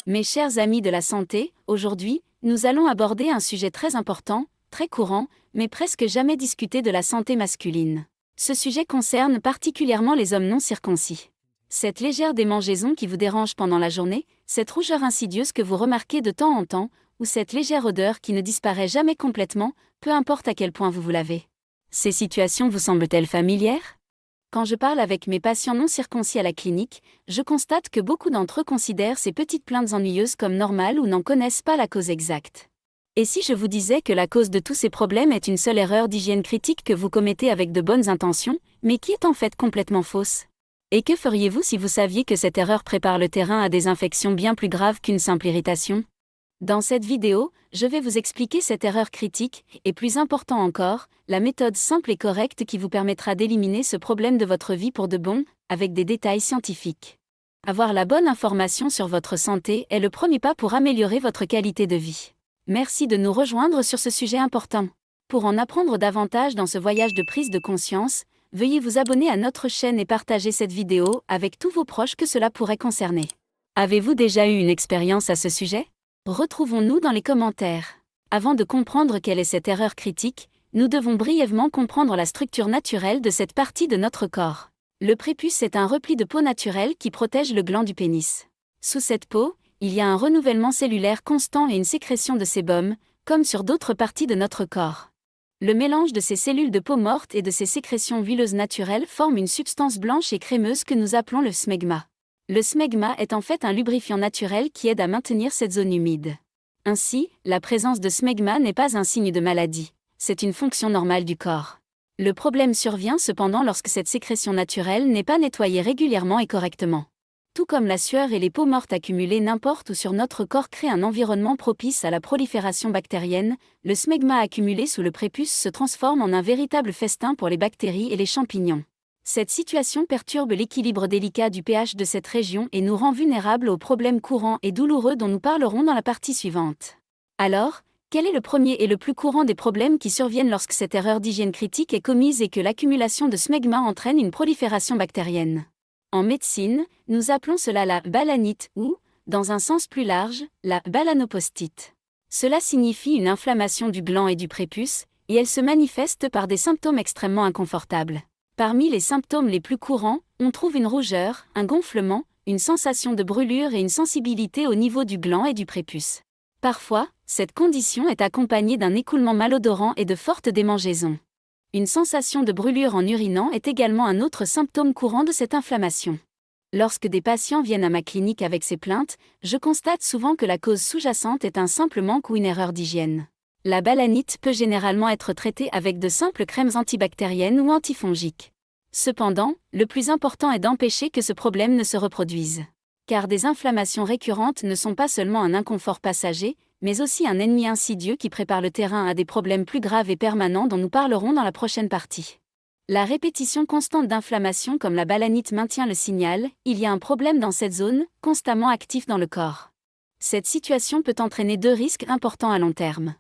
Mes chers amis de la santé, aujourd'hui, nous allons aborder un sujet très important, très courant, mais presque jamais discuté de la santé masculine. Ce sujet concerne particulièrement les hommes non circoncis. Cette légère démangeaison qui vous dérange pendant la journée, cette rougeur insidieuse que vous remarquez de temps en temps, ou cette légère odeur qui ne disparaît jamais complètement, peu importe à quel point vous vous lavez. Ces situations vous semblent-elles familières ? Quand je parle avec mes patients non circoncis à la clinique, je constate que beaucoup d'entre eux considèrent ces petites plaintes ennuyeuses comme normales ou n'en connaissent pas la cause exacte. Et si je vous disais que la cause de tous ces problèmes est une seule erreur d'hygiène critique que vous commettez avec de bonnes intentions, mais qui est en fait complètement fausse ? Et que feriez-vous si vous saviez que cette erreur prépare le terrain à des infections bien plus graves qu'une simple irritation ? Dans cette vidéo, je vais vous expliquer cette erreur critique, et plus important encore, la méthode simple et correcte qui vous permettra d'éliminer ce problème de votre vie pour de bon, avec des détails scientifiques. Avoir la bonne information sur votre santé est le premier pas pour améliorer votre qualité de vie. Merci de nous rejoindre sur ce sujet important. Pour en apprendre davantage dans ce voyage de prise de conscience, veuillez vous abonner à notre chaîne et partager cette vidéo avec tous vos proches que cela pourrait concerner. Avez-vous déjà eu une expérience à ce sujet ? Retrouvons-nous dans les commentaires. Avant de comprendre quelle est cette erreur critique, nous devons brièvement comprendre la structure naturelle de cette partie de notre corps. Le prépuce est un repli de peau naturel qui protège le gland du pénis. Sous cette peau, il y a un renouvellement cellulaire constant et une sécrétion de sébum, comme sur d'autres parties de notre corps. Le mélange de ces cellules de peau morte et de ces sécrétions huileuses naturelles forme une substance blanche et crémeuse que nous appelons le smegma. Le smegma est en fait un lubrifiant naturel qui aide à maintenir cette zone humide. Ainsi, la présence de smegma n'est pas un signe de maladie, c'est une fonction normale du corps. Le problème survient cependant lorsque cette sécrétion naturelle n'est pas nettoyée régulièrement et correctement. Tout comme la sueur et les peaux mortes accumulées n'importe où sur notre corps créent un environnement propice à la prolifération bactérienne, le smegma accumulé sous le prépuce se transforme en un véritable festin pour les bactéries et les champignons. Cette situation perturbe l'équilibre délicat du pH de cette région et nous rend vulnérables aux problèmes courants et douloureux dont nous parlerons dans la partie suivante. Alors, quel est le premier et le plus courant des problèmes qui surviennent lorsque cette erreur d'hygiène critique est commise et que l'accumulation de smegma entraîne une prolifération bactérienne ? En médecine, nous appelons cela la balanite ou, dans un sens plus large, la balanopostite. Cela signifie une inflammation du gland et du prépuce, et elle se manifeste par des symptômes extrêmement inconfortables. Parmi les symptômes les plus courants, on trouve une rougeur, un gonflement, une sensation de brûlure et une sensibilité au niveau du gland et du prépuce. Parfois, cette condition est accompagnée d'un écoulement malodorant et de fortes démangeaisons. Une sensation de brûlure en urinant est également un autre symptôme courant de cette inflammation. Lorsque des patients viennent à ma clinique avec ces plaintes, je constate souvent que la cause sous-jacente est un simple manque ou une erreur d'hygiène. La balanite peut généralement être traitée avec de simples crèmes antibactériennes ou antifongiques. Cependant, le plus important est d'empêcher que ce problème ne se reproduise. Car des inflammations récurrentes ne sont pas seulement un inconfort passager, mais aussi un ennemi insidieux qui prépare le terrain à des problèmes plus graves et permanents dont nous parlerons dans la prochaine partie. La répétition constante d'inflammation comme la balanite maintient le signal, il y a un problème dans cette zone, constamment actif dans le corps. Cette situation peut entraîner deux risques importants à long terme.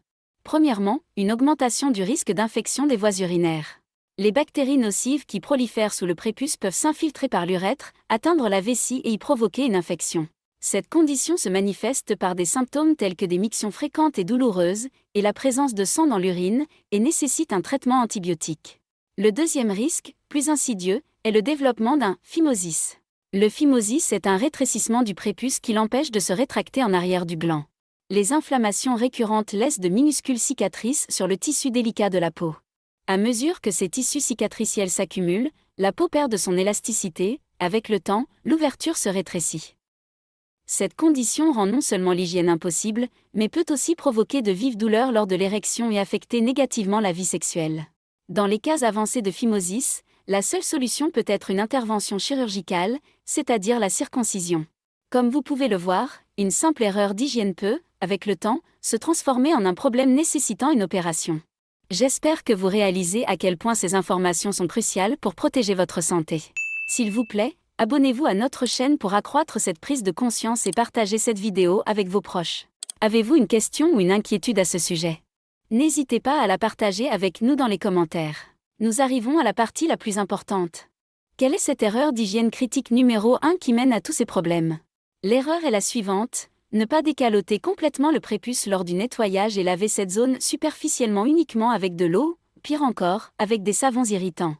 Premièrement, une augmentation du risque d'infection des voies urinaires. Les bactéries nocives qui prolifèrent sous le prépuce peuvent s'infiltrer par l'urètre, atteindre la vessie et y provoquer une infection. Cette condition se manifeste par des symptômes tels que des mictions fréquentes et douloureuses, et la présence de sang dans l'urine, et nécessite un traitement antibiotique. Le deuxième risque, plus insidieux, est le développement d'un phimosis. Le phimosis est un rétrécissement du prépuce qui l'empêche de se rétracter en arrière du gland. Les inflammations récurrentes laissent de minuscules cicatrices sur le tissu délicat de la peau. À mesure que ces tissus cicatriciels s'accumulent, la peau perd de son élasticité, avec le temps, l'ouverture se rétrécit. Cette condition rend non seulement l'hygiène impossible, mais peut aussi provoquer de vives douleurs lors de l'érection et affecter négativement la vie sexuelle. Dans les cas avancés de phimosis, la seule solution peut être une intervention chirurgicale, c'est-à-dire la circoncision. Comme vous pouvez le voir, une simple erreur d'hygiène peut, avec le temps, se transformer en un problème nécessitant une opération. J'espère que vous réalisez à quel point ces informations sont cruciales pour protéger votre santé. S'il vous plaît, abonnez-vous à notre chaîne pour accroître cette prise de conscience et partagez cette vidéo avec vos proches. Avez-vous une question ou une inquiétude à ce sujet ? N'hésitez pas à la partager avec nous dans les commentaires. Nous arrivons à la partie la plus importante. Quelle est cette erreur d'hygiène critique numéro 1 qui mène à tous ces problèmes ? L'erreur est la suivante, Ne pas décaloter complètement le prépuce lors du nettoyage et laver cette zone superficiellement uniquement avec de l'eau, pire encore, avec des savons irritants.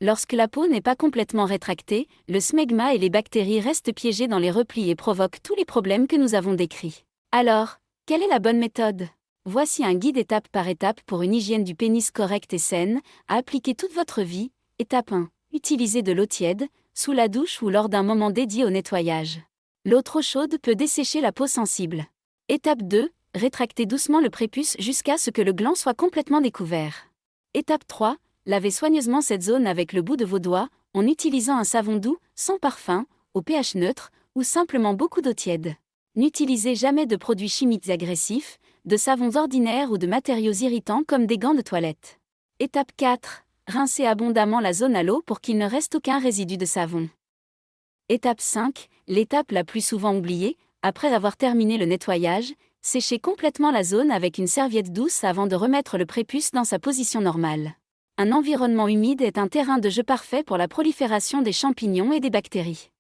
Lorsque la peau n'est pas complètement rétractée, le smegma et les bactéries restent piégés dans les replis et provoquent tous les problèmes que nous avons décrits. Alors, quelle est la bonne méthode? Voici un guide étape par étape pour une hygiène du pénis correcte et saine, à appliquer toute votre vie. Étape 1. Utilisez de l'eau tiède, sous la douche ou lors d'un moment dédié au nettoyage. L'eau trop chaude peut dessécher la peau sensible. Étape 2. Rétractez doucement le prépuce jusqu'à ce que le gland soit complètement découvert. Étape 3. Lavez soigneusement cette zone avec le bout de vos doigts, en utilisant un savon doux, sans parfum, au pH neutre, ou simplement beaucoup d'eau tiède. N'utilisez jamais de produits chimiques agressifs, de savons ordinaires ou de matériaux irritants comme des gants de toilette. Étape 4. Rincez abondamment la zone à l'eau pour qu'il ne reste aucun résidu de savon. Étape 5. L'étape la plus souvent oubliée, après avoir terminé le nettoyage, séchez complètement la zone avec une serviette douce avant de remettre le prépuce dans sa position normale. Un environnement humide est un terrain de jeu parfait pour la prolifération des champignons et des bactéries.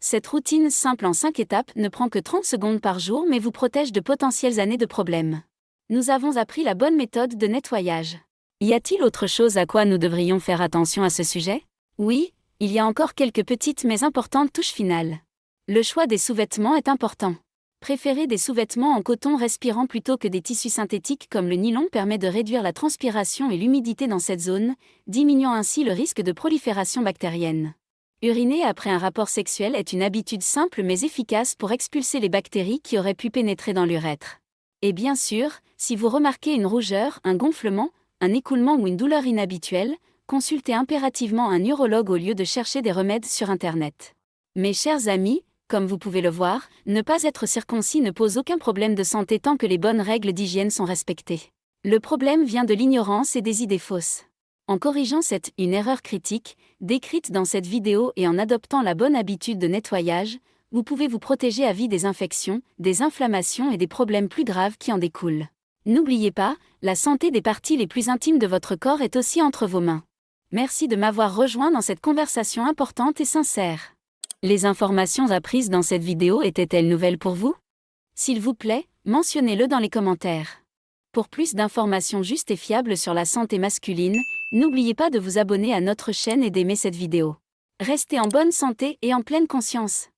Cette routine simple en 5 étapes ne prend que 30 secondes par jour mais vous protège de potentielles années de problèmes. Nous avons appris la bonne méthode de nettoyage. Y a-t-il autre chose à quoi nous devrions faire attention à ce sujet? Oui, il y a encore quelques petites mais importantes touches finales. Le choix des sous-vêtements est important. Préférer des sous-vêtements en coton respirant plutôt que des tissus synthétiques comme le nylon permet de réduire la transpiration et l'humidité dans cette zone, diminuant ainsi le risque de prolifération bactérienne. Uriner après un rapport sexuel est une habitude simple mais efficace pour expulser les bactéries qui auraient pu pénétrer dans l'urètre. Et bien sûr, si vous remarquez une rougeur, un gonflement, un écoulement ou une douleur inhabituelle, consultez impérativement un urologue au lieu de chercher des remèdes sur Internet. Mes chers amis, comme vous pouvez le voir, ne pas être circoncis ne pose aucun problème de santé tant que les bonnes règles d'hygiène sont respectées. Le problème vient de l'ignorance et des idées fausses. En corrigeant une erreur critique, décrite dans cette vidéo et en adoptant la bonne habitude de nettoyage, vous pouvez vous protéger à vie des infections, des inflammations et des problèmes plus graves qui en découlent. N'oubliez pas, la santé des parties les plus intimes de votre corps est aussi entre vos mains. Merci de m'avoir rejoint dans cette conversation importante et sincère. Les informations apprises dans cette vidéo étaient-elles nouvelles pour vous? S'il vous plaît, mentionnez-le dans les commentaires. Pour plus d'informations justes et fiables sur la santé masculine, n'oubliez pas de vous abonner à notre chaîne et d'aimer cette vidéo. Restez en bonne santé et en pleine conscience.